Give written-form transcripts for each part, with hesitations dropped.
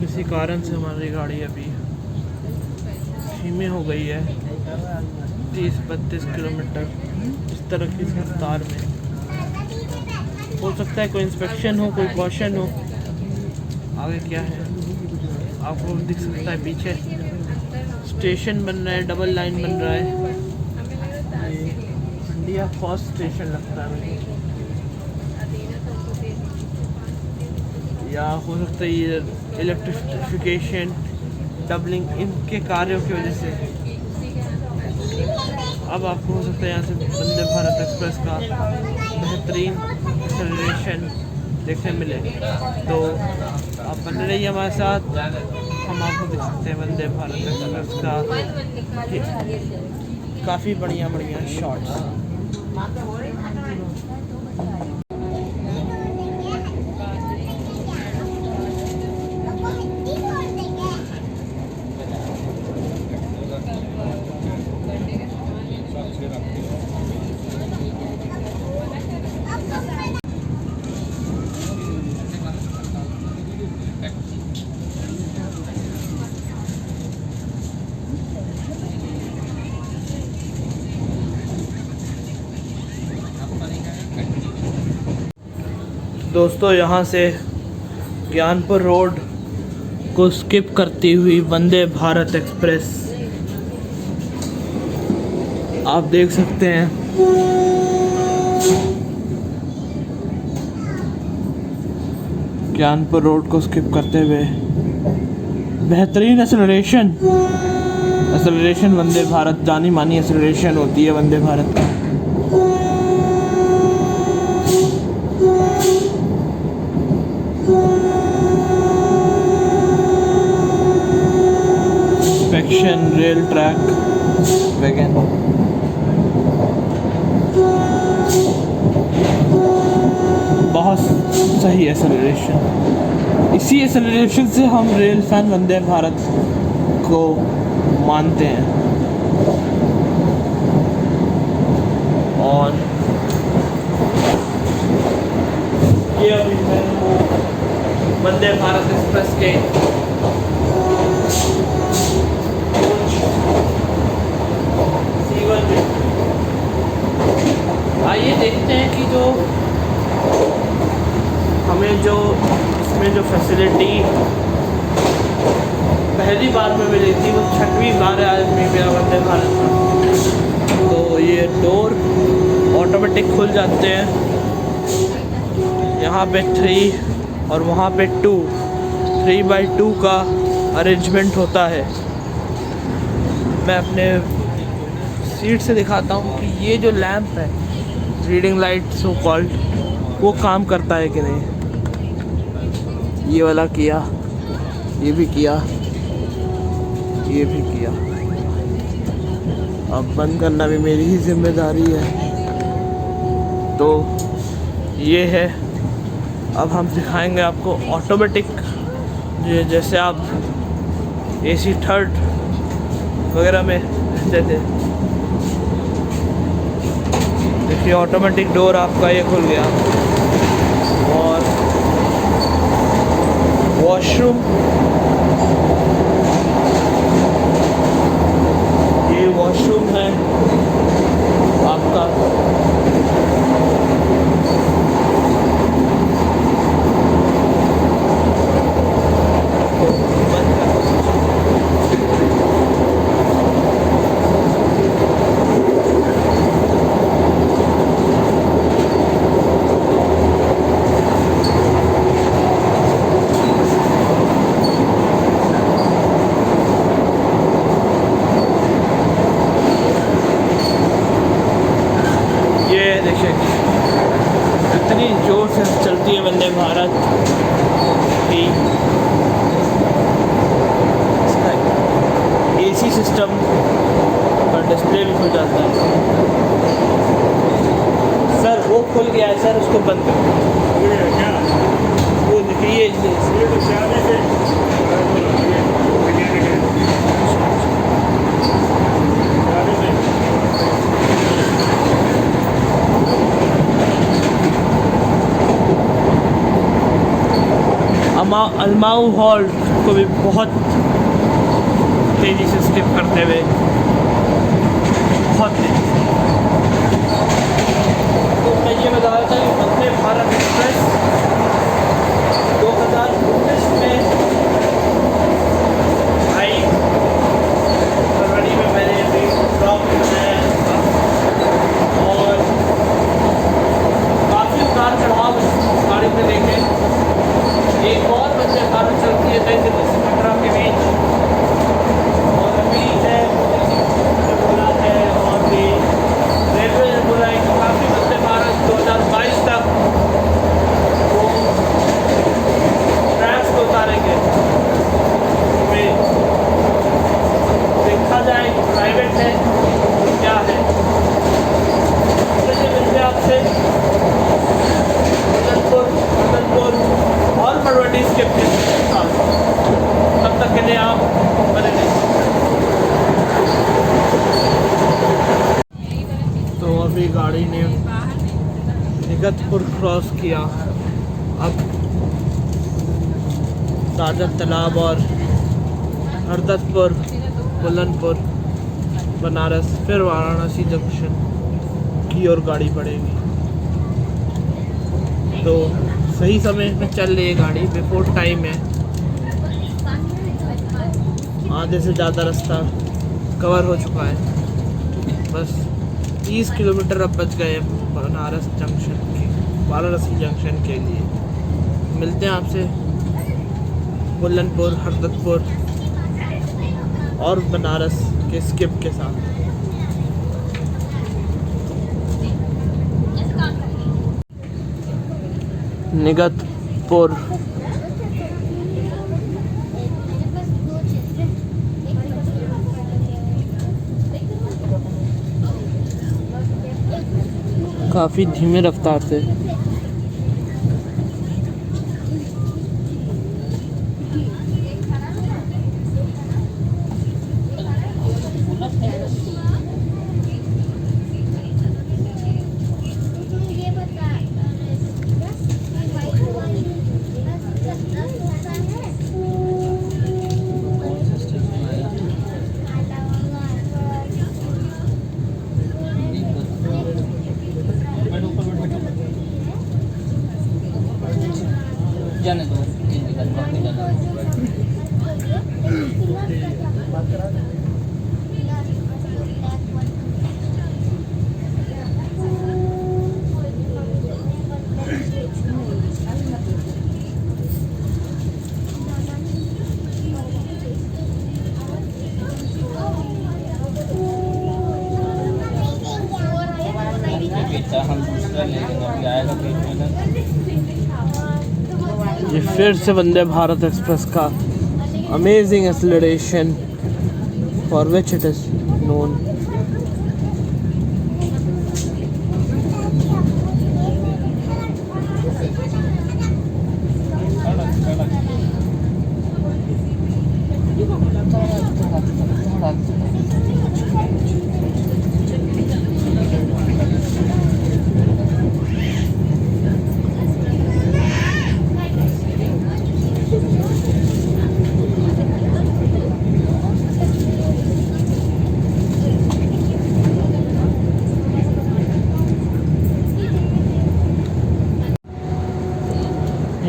किसी कारण से हमारी गाड़ी अभी धीमी हो गई है 30-32 किलोमीटर इस तरह की रफ्तार में। हो सकता है कोई इंस्पेक्शन हो, कोई कॉशन हो। आगे क्या है आपको दिख सकता है, पीछे स्टेशन बन रहा है, डबल लाइन बन रहा है। ये इंडिया फर्स्ट स्टेशन लगता है मुझे, या हो सकता है ये इलेक्ट्रिफिकेशन डबलिंग इनके कार्यों की वजह से। अब आपको हो सकता है यहाँ से वंदे भारत एक्सप्रेस का बेहतरीन एक्सेलरेशन देखने मिले, तो आप बने रहिए हमारे साथ। हम आपको दिख सकते हैं वंदे भारत एक्सप्रेस का काफ़ी बढ़िया शॉट्स। दोस्तों, यहाँ से ज्ञानपुर रोड को स्किप करती हुई वंदे भारत एक्सप्रेस आप देख सकते हैं। ज्ञानपुर रोड को स्किप करते हुए बेहतरीन एक्सेलरेशन वंदे भारत, जानी मानी एक्सेलरेशन होती है वंदे भारत का। रेल ट्रैक वैगन बहुत सही एक्सेलरेशन। इसी एक्सेलरेशन से हम रेल फैन वंदे भारत को मानते हैं। और ये अभी मैं वंदे भारत एक्सप्रेस के आइए देखते हैं कि जो हमें जो इसमें जो फैसिलिटी पहली बार में मिली थी वो 6वीं बार है आज मेरा वंदे भारत में। तो ये डोर ऑटोमेटिक खुल जाते हैं, यहाँ पे 3 और वहाँ पे 2, 3/2 का अरेंजमेंट होता है। मैं अपने सीट से दिखाता हूँ कि ये जो लैंप है, रीडिंग लाइट सो कॉल्ड, वो काम करता है कि नहीं। ये वाला किया, ये भी किया, ये भी किया। अब बंद करना भी मेरी ही जिम्मेदारी है। तो ये है, अब हम दिखाएंगे आपको ऑटोमेटिक, जैसे आप AC 3rd वगैरह में रहते थे। देखिए ऑटोमेटिक डोर आपका ये खुल गया। और वॉशरूम, ये वॉशरूम है आपका। इतनी जोर से चलती है वंदे भारत की। इसका AC सिस्टम का डिस्प्ले भी खुल जाता है। सर वो खुल गया है सर, उसको बंद कर। वो देखिए अलमाऊ हॉल को भी बहुत तेज़ी से स्किप करते हुए, बहुत तेज़ी से। तो मैं ये बता रहा था कि वंदे भारत एक्सप्रेस 2019 में आई फरवरी में मैंने अभी ब्लॉग बनाया था और काफ़ी उतार चढ़ाव गाड़ी में देखे। एक और वंदे भारत चलती है नई दिल्ली से कटरा के बीच, और अभी है बोला है, और भी रेलवे ने बोला है कि काफ़ी वंदे भारत 2022 तक वो ट्रैक्स को उतारेंगे। देखा जाए कि प्राइवेट है तो क्या है। चलिए मिलते हैं आपसे मदनपुर और मरवाड़ी के साथ। तब तक के लिए आप बने रहिए। तो अभी गाड़ी ने निगतपुर क्रॉस किया, अब ताजत तालाब और हरदतपुर, बुलंदपुर, बनारस, फिर वाराणसी जंक्शन की ओर गाड़ी बढ़ेगी। तो सही समय में चल रही है गाड़ी, बिफोर टाइम है। आधे से ज़्यादा रास्ता कवर हो चुका है, बस 30 किलोमीटर अब बच गए बनारस जंक्शन के, वाराणसी जंक्शन के लिए। मिलते हैं आपसे बुलंदपुर, हरदतपुर और बनारस के स्किप के साथ। निगतपुर काफ़ी धीमे रफ्तार से जाने दो। हम दूसरा लेंगे, अभी आएगा बीच में। ये फिर से वंदे भारत एक्सप्रेस का amazing acceleration for which it is known.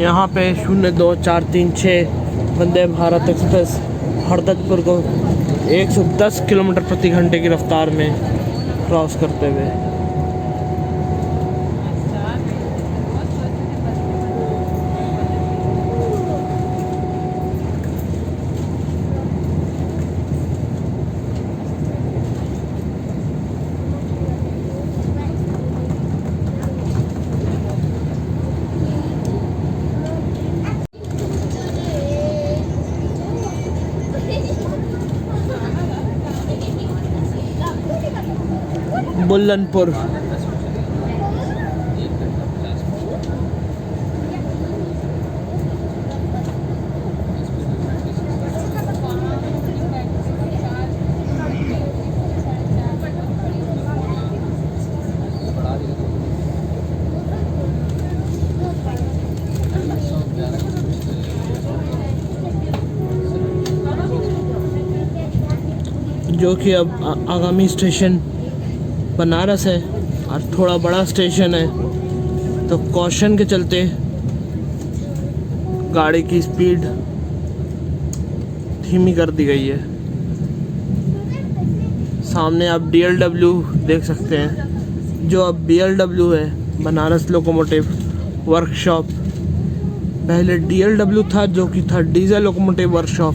यहाँ पे 02436 वंदे भारत एक्सप्रेस हरदतपुर को 110 किलोमीटर प्रति घंटे की रफ्तार में क्रॉस करते हुए। बुलंदपुर जो कि अब आगामी स्टेशन बनारस है और थोड़ा बड़ा स्टेशन है, तो कॉशन के चलते गाड़ी की स्पीड धीमी कर दी गई है। सामने आप DLW देख सकते हैं, जो अब BLW है, बनारस लोकोमोटिव वर्कशॉप। पहले DLW था, जो कि था डीजल लोकोमोटिव वर्कशॉप।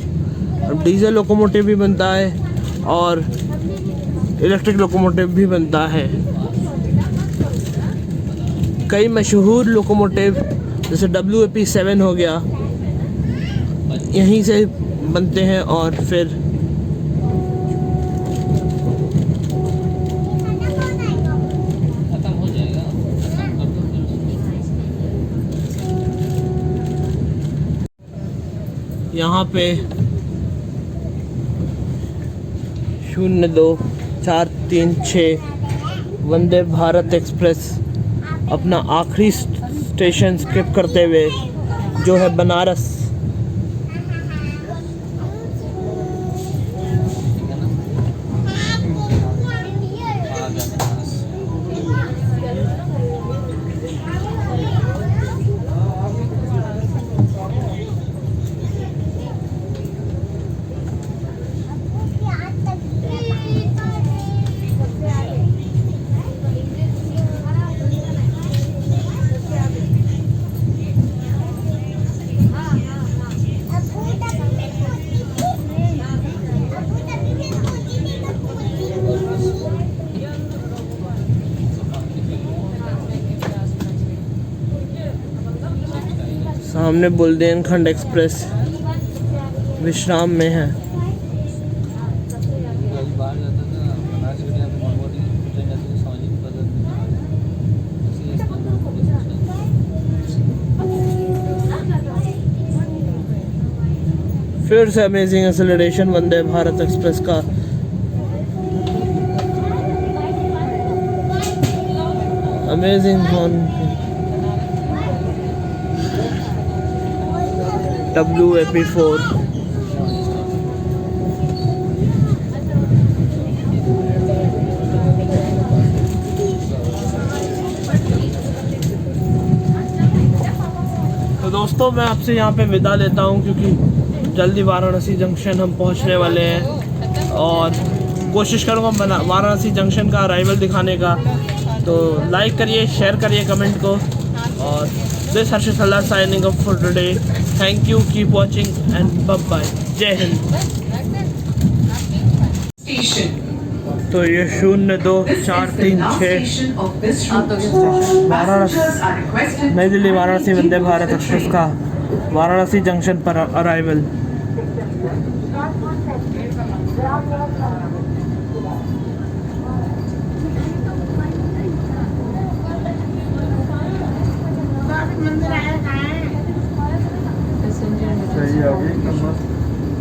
अब डीजल लोकोमोटिव भी बनता है और इलेक्ट्रिक लोकोमोटिव भी बनता है। कई मशहूर लोकोमोटिव जैसे WAP7 हो गया, यहीं से बनते हैं और फिर खत्म हो जाएगा। यहाँ पे 02436 वंदे भारत एक्सप्रेस अपना आखिरी स्टेशन स्किप करते हुए जो है बनारस। आ गया बनारस। सामने बुंदेलखंड एक्सप्रेस विश्राम में है। कभी बाहर जाता था बनारस के यहाँ पे मोटी ट्रेन जाती थी, समझ नहीं पता फिर से अमेजिंग एक्सेलरेशन वंदे भारत एक्सप्रेस का। Amazing horn WAP4। तो दोस्तों मैं आपसे यहाँ पे विदा लेता हूँ, क्योंकि जल्दी वाराणसी जंक्शन हम पहुँचने वाले हैं और कोशिश करूँगा वाराणसी जंक्शन का अराइवल दिखाने का। तो लाइक करिए, शेयर करिए कमेंट को। और this Harshit Salla signing off for today. Thank you, keep watching and bye bye. जय हिंद। तो ये 02436 वाराणसी नई दिल्ली वाराणसी वंदे भारत एक्सप्रेस का वाराणसी जंक्शन पर अराइवल।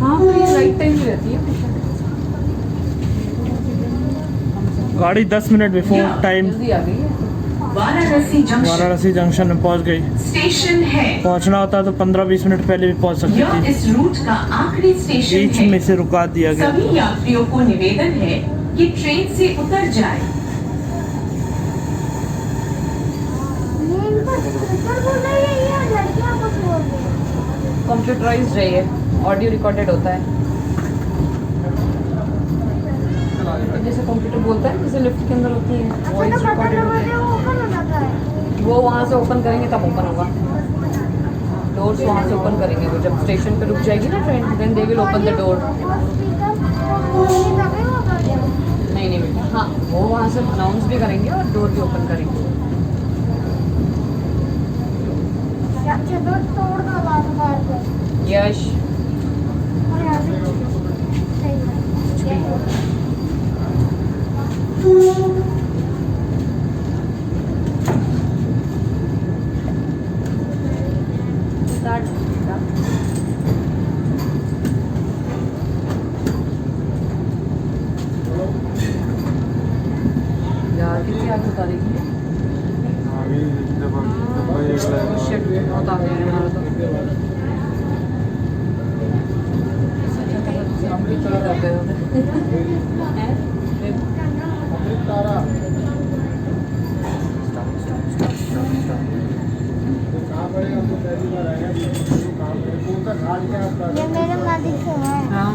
हाँ तो ये राइट टाइम पे रहती है। गाड़ी 10 मिनट बिफोर टाइम जल्दी आ गई है। वाराणसी जंक्शन में पहुंच गई। स्टेशन है। पहुंचना होता तो 15-20 मिनट पहले भी पहुंच सकती यह थी, इस रूट का आखिरी स्टेशन बीच है। में से रुका दिया गया। सभी यात्रियों को निवेदन है कि ट्रेन से उतर जाए। कंप्यूटराइज्ड है ये, ऑडियो रिकॉर्डेड होता है। जैसे कंप्यूटर बोलता है, जैसे लिफ्ट के अंदर होती है, वॉइस रिकॉर्डेड होता है। वो वहाँ से ओपन करेंगे तब ओपन होगा। डोर्स वहाँ से ओपन करेंगे वो, जब स्टेशन पे रुक जाएगी ना train, then they will open the door. नहीं नहीं बेटा, हाँ वो वहाँ से अनाउंस भी करेंगे और डोर भी ओपन करेंगे। यश स्टार्ट। यार कितनी आगे बता देगी शिट, बहुत आगे है हमारा तो। हम भी चले जाते हैं। ये मेरे मालिक है। हाँ